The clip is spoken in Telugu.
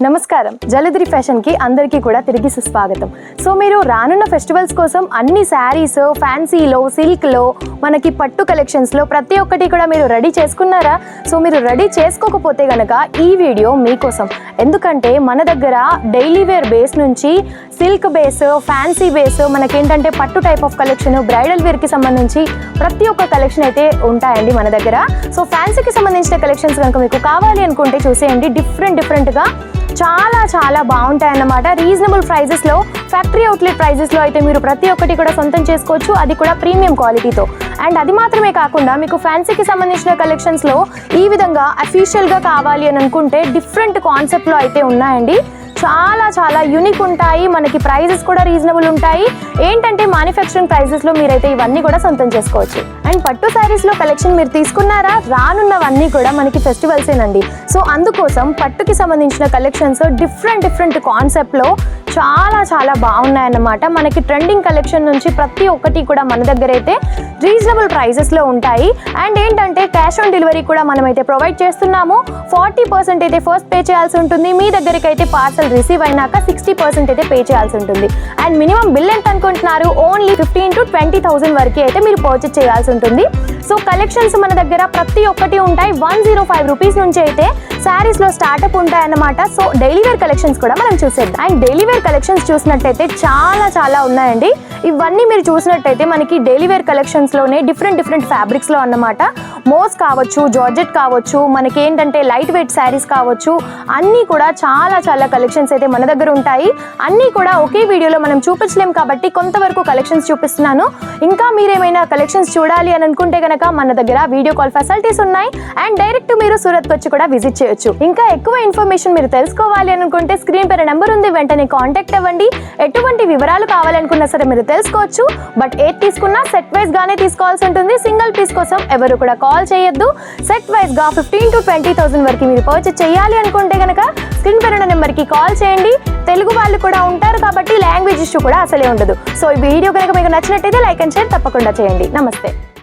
నమస్కారం జలధరి ఫ్యాషన్ కి అందరికీ కూడా తిరిగి సుస్వాగతం. సో మీరు రానున్న ఫెస్టివల్స్ కోసం అన్ని శారీస్ ఫ్యాన్సీలో సిల్క్లో మనకి పట్టు కలెక్షన్స్లో ప్రతి ఒక్కటి కూడా మీరు రెడీ చేసుకున్నారా? సో మీరు రెడీ చేసుకోకపోతే గనక ఈ వీడియో మీకోసం. ఎందుకంటే మన దగ్గర డైలీ వేర్ బేస్ నుంచి సిల్క్ బేస్, ఫ్యాన్సీ బేస్, మనకేంటంటే పట్టు టైప్ ఆఫ్ కలెక్షన్, బ్రైడల్ వేర్కి సంబంధించి ప్రతి ఒక్క కలెక్షన్ అయితే ఉంటాయండి మన దగ్గర. సో ఫ్యాన్సీకి సంబంధించిన కలెక్షన్స్ కనుక మీకు కావాలి అనుకుంటే చూసేయండి. డిఫరెంట్గా చాలా బాగుంటాయన్నమాట. రీజనబుల్ ప్రైజెస్లో, ఫ్యాక్టరీ అవుట్లెట్ ప్రైజెస్లో అయితే మీరు ప్రతి ఒక్కటి కూడా సొంతం చేసుకోవచ్చు, అది కూడా ప్రీమియం క్వాలిటీతో. అండ్ అది మాత్రమే కాకుండా మీకు ఫ్యాన్సీకి సంబంధించిన కలెక్షన్స్లో ఈ విధంగా అఫీషియల్గా కావాలి అని అనుకుంటే డిఫరెంట్ కాన్సెప్ట్లో అయితే ఉన్నాయండి. చాలా యూనిక్ ఉంటాయి. మనకి ప్రైజెస్ కూడా రీజనబుల్ ఉంటాయి. ఏంటంటే మ్యానుఫ్యాక్చరింగ్ ప్రైజెస్లో మీరైతే ఇవన్నీ కూడా సొంతం చేసుకోవచ్చు. అండ్ పట్టు శారీస్లో కలెక్షన్ మీరు తీసుకున్నారా? రానున్నవన్నీ కూడా మనకి ఫెస్టివల్సేనండి. సో అందుకోసం పట్టుకి సంబంధించిన కలెక్షన్స్ డిఫరెంట్ కాన్సెప్ట్లో చాలా బాగున్నాయన్నమాట. మనకి ట్రెండింగ్ కలెక్షన్ నుంచి ప్రతి ఒక్కటి కూడా మన దగ్గర అయితే రీజనబుల్ ప్రైజెస్లో ఉంటాయి. అండ్ ఏంటంటే క్యాష్ ఆన్ డెలివరీ కూడా మనమైతే ప్రొవైడ్ చేస్తున్నాము. 40% అయితే ఫస్ట్ పే చేయాల్సి ఉంటుంది. మీ దగ్గరికి అయితే పార్సల్ రిసీవ్ అయినాక 60% అయితే పే చేయాల్సి ఉంటుంది. అండ్ మినిమం బిల్ ఎంత అనుకుంటున్నారు? ఓన్లీ 15,000 to 20,000 వరకు అయితే మీరు పర్చేస్ చేయాల్సి ఉంటుంది. సో కలెక్షన్స్ మన దగ్గర ప్రతి ఒక్కటి ఉంటాయి. 105 రూపీస్ నుంచి అయితే శారీస్లో స్టార్ట్అప్ ఉంటాయన్నమాట. సో డైలీ వేర్ కలెక్షన్స్ కూడా మనం చూసేద్దాం. అండ్ డైలీ వేర్ కలెక్షన్స్ చూసినట్టయితే చాలా ఉన్నాయండి. ఇవన్నీ మీరు చూసినట్టయితే మనకి డైలీ వేర్ కలెక్షన్స్లోనే డిఫరెంట్ ఫ్యాబ్రిక్స్లో అన్నమాట. మోస్ కావచ్చు, జార్జెట్ కావచ్చు, మనకి ఏంటంటే లైట్ వెయిట్ శారీస్ కావచ్చు, అన్నీ కూడా చాలా కలెక్షన్స్ అయితే మన దగ్గర ఉంటాయి. అన్నీ కూడా ఒకే వీడియోలో మనం చూపించలేం కాబట్టి కొంతవరకు కలెక్షన్స్ చూపిస్తున్నాను. ఇంకా మీరేమైనా కలెక్షన్స్ చూడాలి అని అనుకుంటే కనుక మన దగ్గర వీడియో కాల్ ఫెసిలిటీస్ ఉన్నాయి. అండ్ డైరెక్ట్ మీరు సూరత్ వచ్చి కూడా విజిట్ చేయొచ్చు. ఇంకా ఎక్కువ ఇన్ఫర్మేషన్ మీరు తెలుసుకోవాలి అనుకుంటే స్క్రీన్ పైన నెంబర్ ఉంది, వెంటనే కాంటాక్ట్ అవ్వండి. ఎటువంటి వివరాలు కావాలనుకున్నా సరే మీరు తెలుసుకోవచ్చు. బట్ ఏది తీసుకున్నా సెట్ వైజ్ గానే తీసుకోవాల్సి ఉంటుంది. సింగిల్ పీస్ కోసం ఎవరు కూడా కాల్ చేయొద్దు. సెట్ వైజ్ గా 15,000 to 20,000 వరకు మీరు పర్చేస్ చేయాలి అనుకుంటే కనుక స్క్రీన్ పైన నెంబర్ కి కాల్ చేయండి. తెలుగు వాళ్ళు కూడా ఉంటారు కాబట్టి లాంగ్వేజ్ ఇష్యూ కూడా అసలే ఉండదు. సో ఈ వీడియో కనుక మీకు నచ్చినట్టయితే లైక్ అండ్ షేర్ తప్పకుండా చేయండి. నమస్తే.